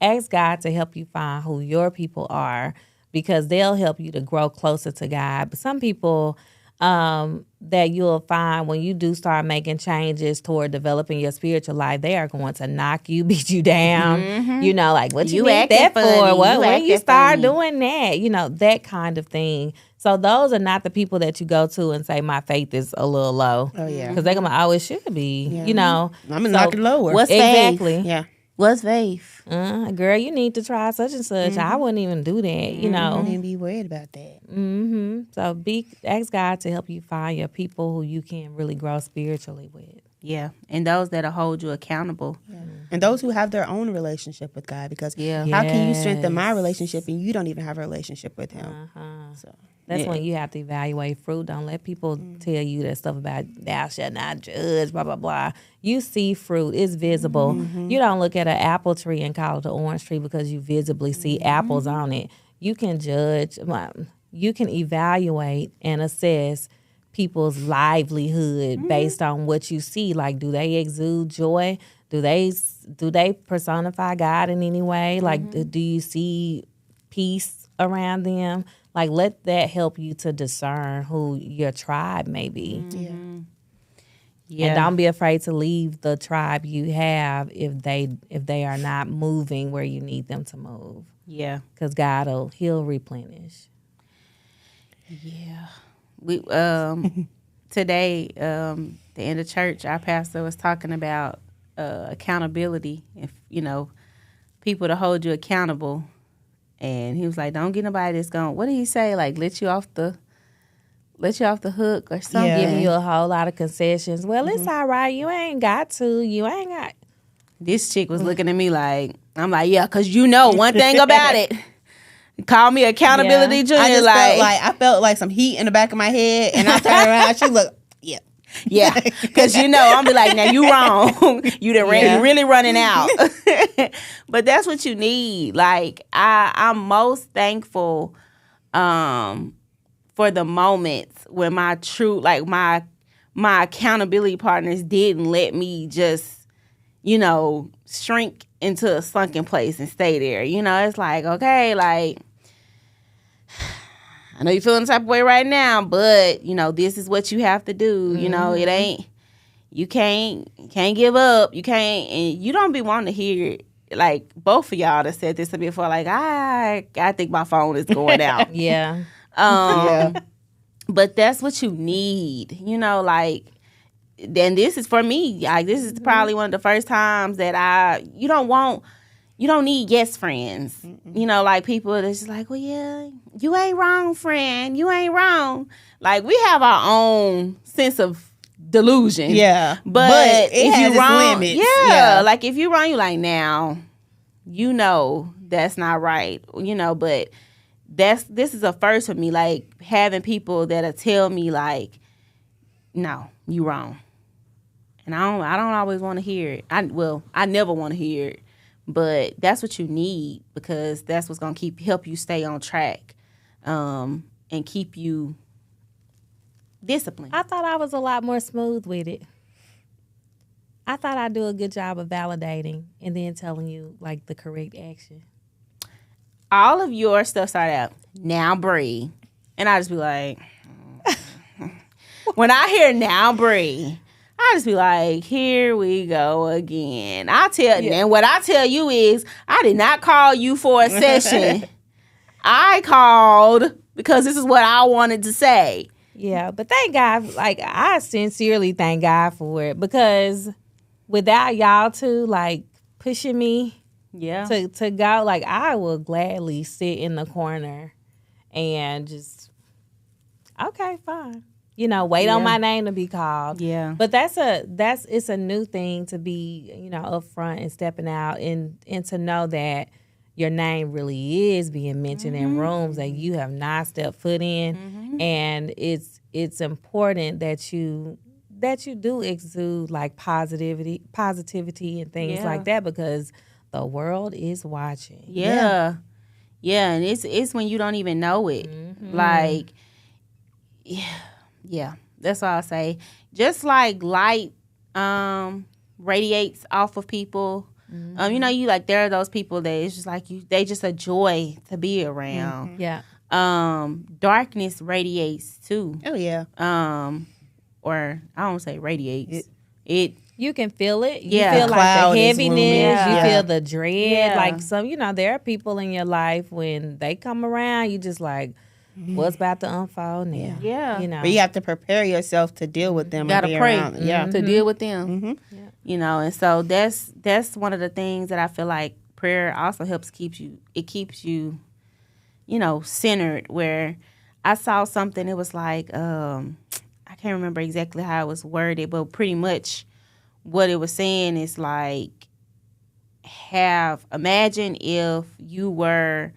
ask God to help you find who your people are because they'll help you to grow closer to God. But some people that you'll find when you do start making changes toward developing your spiritual life, they are going to knock you, beat you down. Like, what you need that for? When you start doing that, that kind of thing. So those are not the people that you go to and say, my faith is a little low. Oh, yeah. Because they're going to always should be, I'm going to knock it lower. What's exactly. faith? Yeah. What's faith? Girl, you need to try such and such. I wouldn't even do that, I wouldn't even be worried about that. So ask God to help you find your people who you can really grow spiritually with. Yeah, and those that'll hold you accountable. And those who have their own relationship with God, because how can you strengthen my relationship and you don't even have a relationship with Him? So that's when you have to evaluate fruit. Don't let people tell you that stuff about thou shalt not judge, blah, blah, blah. You see fruit. It's visible. You don't look at an apple tree and call it an orange tree because you visibly see apples on it. You can judge. You can evaluate and assess people's livelihood based on what you see. Like, do they exude joy? Do they personify God in any way? Like, do you see peace around them? Like, let that help you to discern who your tribe may be. Yeah. And don't be afraid to leave the tribe you have if they are not moving where you need them to move. Yeah. Because He'll replenish. Yeah. We today, the end of church, our pastor was talking about accountability. If people to hold you accountable, and he was like, "Don't get nobody that's going." What did he say? Like, let you off the hook or something. Giving you a whole lot of concessions. Well, it's all right. You ain't got to. You ain't got. This chick was looking at me like, I'm like, yeah, because one thing about it. Call me accountability junior. I felt like some heat in the back of my head, and I turned around. She looked, yeah, because I'm be like, now you wrong. You really running out. But that's what you need. Like I'm most thankful for the moments when my true, like my accountability partners didn't let me just shrink into a sunken place and stay there. It's like, okay, like, I know you're feeling the type of way right now, but, this is what you have to do. It ain't, you can't give up. You can't, and you don't be wanting to hear it. Like, both of y'all that said this to me before, like, I think my phone is going out. Yeah. But that's what you need, like, then this is for me. Like, this is probably one of the first times that you don't need yes friends. Like people that's just like, well, yeah, you ain't wrong, friend. You ain't wrong. Like, we have our own sense of delusion. Yeah. But if you wrong, limits. Yeah. Like, if you wrong, you like, now, that's not right. But this is a first for me. Like, having people that'll tell me, like, no, you wrong. And I don't always want to hear it. I never want to hear it. But that's what you need, because that's what's going to help you stay on track and keep you disciplined. I thought I was a lot more smooth with it. I thought I'd do a good job of validating and then telling you, like, the correct action. All of your stuff started out, now breathe. And I just be like, when I hear now breathe, I just be like, here we go again. And what I tell you is, I did not call you for a session. I called because this is what I wanted to say. Yeah, but thank God, like, I sincerely thank God for it, because without y'all two, like, pushing me to go, like, I will gladly sit in the corner and just, okay, fine. Wait on my name to be called. Yeah. But it's a new thing to be, up front and stepping out and to know that your name really is being mentioned in rooms that you have not stepped foot in. And it's important that you do exude, like, positivity and things like that, because the world is watching. Yeah. And it's when you don't even know it. Like, yeah, that's all I'll say. Just like light radiates off of people. You like, there are those people that it's just like they just a joy to be around. Yeah. Darkness radiates too. Oh yeah. Or I don't say radiates. It you can feel it. You Yeah. feel like the heaviness. You Yeah. feel the dread. Yeah. Like, there are people in your life, when they come around, you just like, what's about to unfold now? Yeah. But you have to prepare yourself to deal with them. You gotta pray To deal with them. And so that's one of the things that I feel like prayer also helps keeps you centered. Where I saw something, it was like I can't remember exactly how it was worded, but pretty much what it was saying is like, imagine if you were,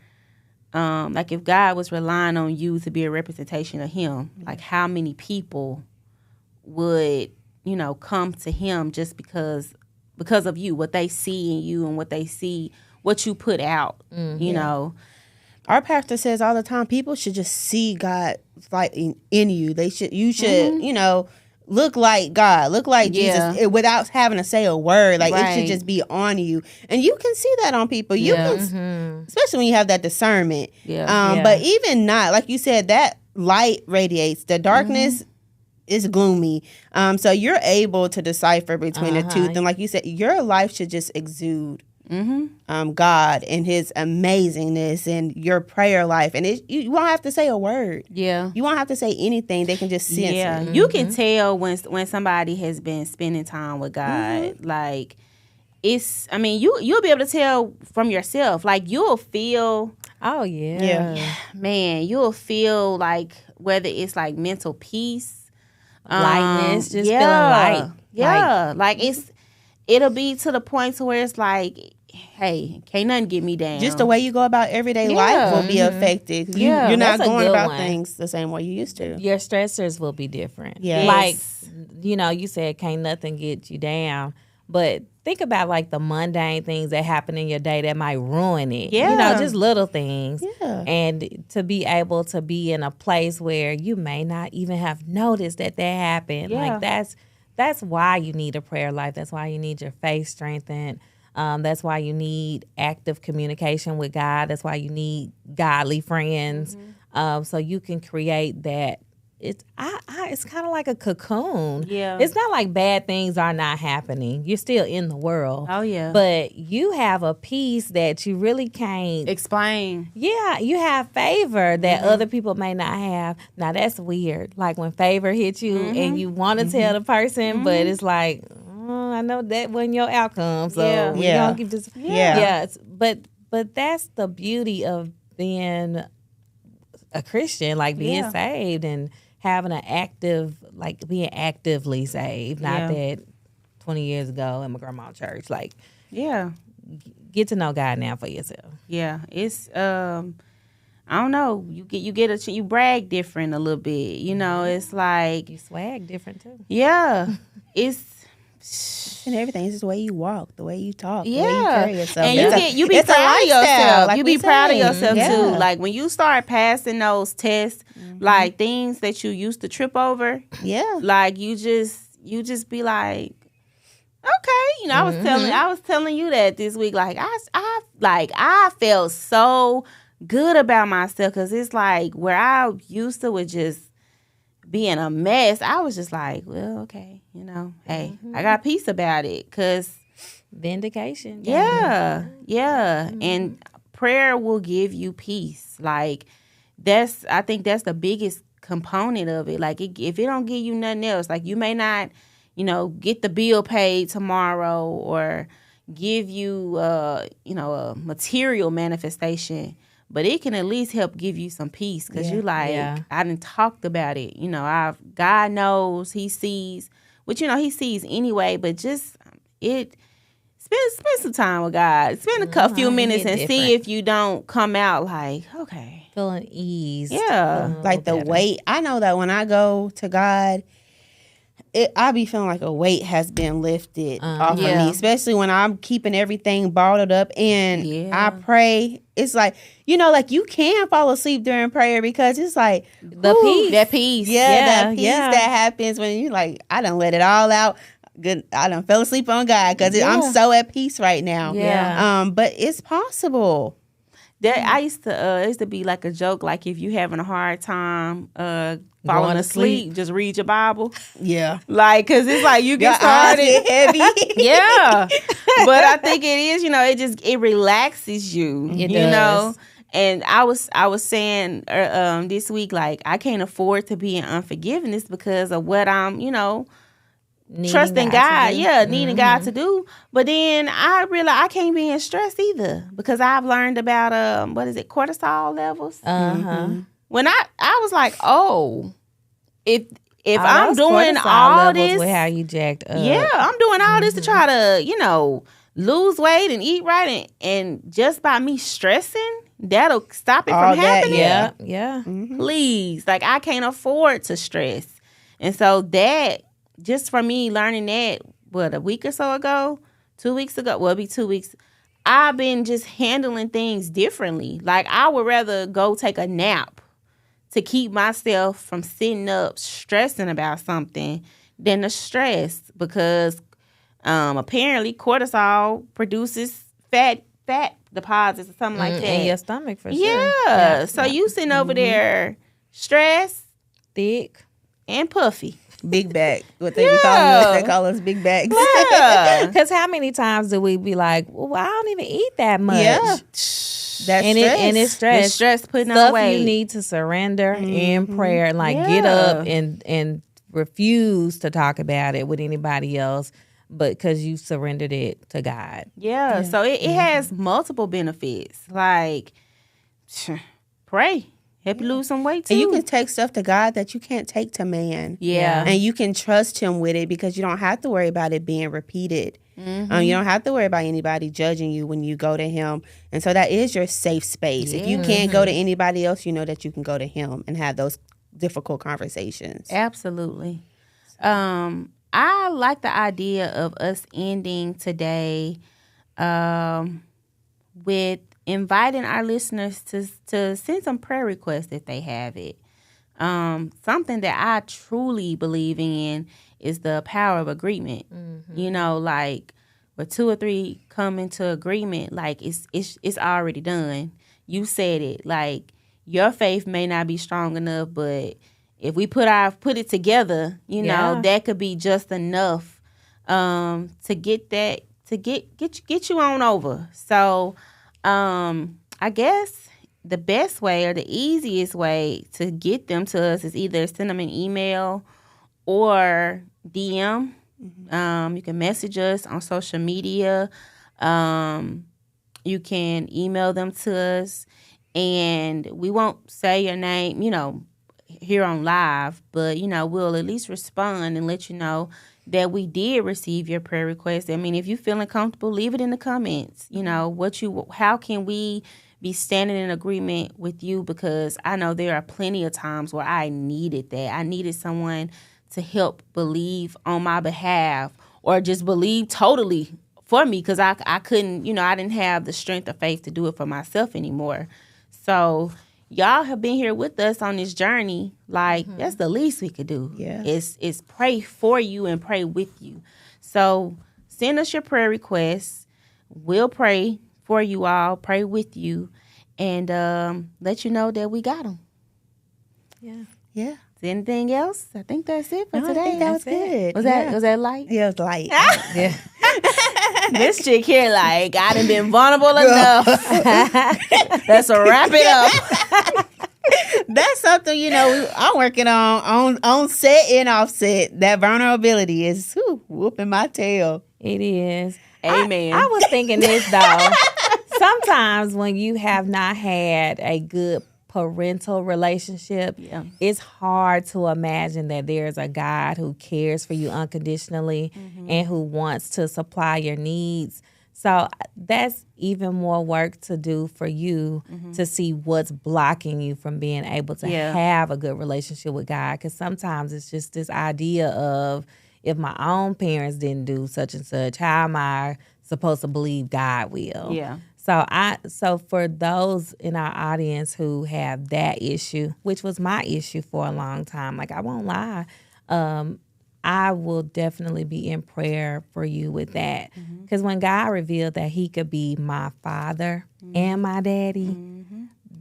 like if God was relying on you to be a representation of him, like how many people would, come to him just because of you, what they see in you and what they see, what you put out, you know. Our pastor says all the time, people should just see God like in you. You should, look like God, look like Jesus without having to say a word. Like it should just be on you. And you can see that on people. You can, especially when you have that discernment. But even not, like you said, that light radiates. The darkness is gloomy. So you're able to decipher between the two. And like you said, your life should just exude God and his amazingness and your prayer life. And you won't have to say a word. Yeah. You won't have to say anything. They can just sense it. You can tell when somebody has been spending time with God. Like, you'll be able to tell from yourself. Like, you'll feel... Oh, yeah. Man, you'll feel like whether it's like mental peace, lightness, just feeling light. Yeah. Like it'll be to the point to where it's like, hey, can't nothing get me down. Just the way you go about everyday life will be affected. You're not going about things the same way you used to. Your stressors will be different. Yes. Like, you said can't nothing get you down. But think about like the mundane things that happen in your day that might ruin it. Yeah. Just little things. Yeah. And to be able to be in a place where you may not even have noticed that happened. Yeah. Like that's why you need a prayer life. That's why you need your faith strengthened. That's why you need active communication with God. That's why you need godly friends. So you can create that. It's kind of like a cocoon. Yeah. It's not like bad things are not happening. You're still in the world. Oh, yeah. But you have a peace that you really can't explain. Yeah, you have favor that other people may not have. Now, that's weird. Like when favor hits you and you want to tell the person, but it's like, I know that wasn't your outcome. So we don't keep this. But that's the beauty of being a Christian, like being saved and having an active, like being actively saved, not that 20 years ago in my grandma's church. Like, get to know God now for yourself. Yeah, it's I don't know. You brag different a little bit. It's like you swag different too. Yeah, it's. And everything. It's just the way you walk, the way you talk, the yeah. way you carry yourself. And you be proud of yourself. Like you be proud of yourself yeah. too. Like when you start passing those tests, like things that you used to trip over. Yeah. Like you just be like, okay. I was telling you that this week. Like I felt so good about myself because it's like where I used to was just being a mess. I was just like, well, okay, hey, I got peace about it because vindication. Yeah. And prayer will give you peace. Like I think that's the biggest component of it. Like if it don't give you nothing else, like you may not, get the bill paid tomorrow or give you, a material manifestation. But it can at least help give you some peace because I done talked about it. God knows, he sees, which, he sees anyway, but just spend some time with God. Spend a few minutes and see if you don't come out like, okay. Feeling ease. Yeah. Like the weight. I know that when I go to God, I be feeling like a weight has been lifted off of me, especially when I'm keeping everything bottled up and I pray. It's like, like you can fall asleep during prayer because it's like the peace. That peace. That peace that happens when you like, I done let it all out. Good, I done fell asleep on God because I'm so at peace right now. Yeah. But it's possible. I used to be like a joke, like if you having a hard time falling asleep, just read your Bible. Yeah. Like, because it's like you get started. Get heavy. Yeah. But I think it is, it relaxes you. It does. And I was saying this week, like, I can't afford to be in unforgiveness because of what I'm, trusting God, needing God to do. But then I realized I can't be in stress either because I've learned about cortisol levels. Uh-huh. When I was like, oh, if if I'm doing all this, with how you jacked up. Yeah, I'm doing all this to try to, lose weight and eat right, and just by me stressing, that'll stop it from happening. Yeah. Please, like I can't afford to stress, and so that just for me learning that, a week or so ago, 2 weeks ago, it'll be 2 weeks. I've been just handling things differently. Like I would rather go take a nap to keep myself from sitting up stressing about something than the stress, because apparently cortisol produces fat deposits or something like that in your stomach for sure. Yeah. So you sitting over there stressed, thick, and puffy. Big back. What they be calling us, they call us big bags. Yeah. Because how many times do we be like, well, I don't even eat that much. Yeah. That's it's stress. It's stress putting Stuff on weight. You need to surrender in prayer and get up and refuse to talk about it with anybody else, but because you surrendered it to God. Yeah. So it has multiple benefits. Like pray. Help you lose some weight too. And you can take stuff to God that you can't take to man. Yeah. And you can trust him with it because you don't have to worry about it being repeated. You don't have to worry about anybody judging you when you go to him. And so that is your safe space. If you can't go to anybody else, you know that you can go to him and have those difficult conversations. Absolutely. I like the idea of us ending today with inviting our listeners to send some prayer requests if they have it. Something that I truly believe in is the power of agreement. Like where 2 or 3 come into agreement, like it's already done. You said it. Like your faith may not be strong enough, but if we put it together, that could be just enough to get you on over. So I guess the best way or the easiest way to get them to us is either send them an email or DM. You can message us on social media. You can email them to us, and we won't say your name, here on live, but we'll at least respond and let you know that we did receive your prayer request. I mean, if you're feeling comfortable, leave it in the comments. How can we be standing in agreement with you? Because I know there are plenty of times where I needed that. I needed someone to help believe on my behalf, or just believe totally for me, because I couldn't, I didn't have the strength or faith to do it for myself anymore. So y'all have been here with us on this journey. Like, that's the least we could do. Yeah. Is pray for you and pray with you. So send us your prayer requests. We'll pray for you all, pray with you, and let you know that we got them. Yeah. Yeah. Is anything else? I think that's it for today. I think that was good. Was that light? Yeah, it was light. Yeah. This chick here, like, I done been vulnerable enough. Let's wrap it up. That's something, I'm working on set and offset. That vulnerability is whooping my tail. It is. Amen. I was thinking this, though. Sometimes when you have not had a good parental relationship, it's hard to imagine that there's a God who cares for you unconditionally and who wants to supply your needs. So that's even more work to do for you to see what's blocking you from being able to have a good relationship with God. Because sometimes it's just this idea of, if my own parents didn't do such and such, how am I supposed to believe God will? Yeah. So for those in our audience who have that issue, which was my issue for a long time, like, I won't lie, I will definitely be in prayer for you with that. Because when God revealed that he could be my father and my daddy,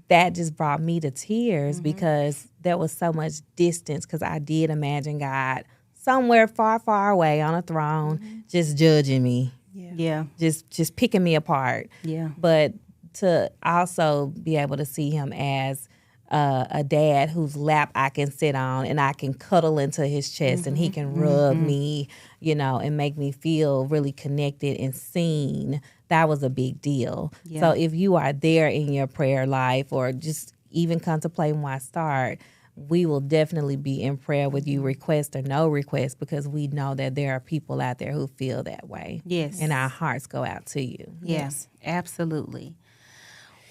that just brought me to tears because there was so much distance, because I did imagine God somewhere far, far away on a throne, just judging me. Yeah. Just picking me apart. Yeah. But to also be able to see him as a dad whose lap I can sit on and I can cuddle into his chest and he can rub me, and make me feel really connected and seen, that was a big deal. Yeah. So if you are there in your prayer life, or just even contemplating why start, we will definitely be in prayer with you, request or no request, because we know that there are people out there who feel that way. Yes. And our hearts go out to you. Yes, absolutely.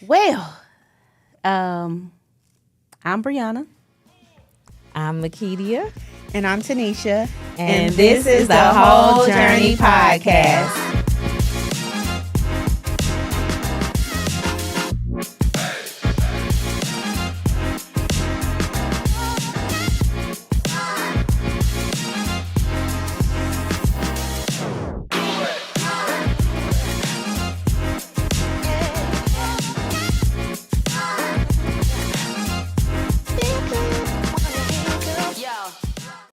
Well, I'm Breonna. I'm Meketia. And I'm Tanisha. And this is the Whole Journey Podcast.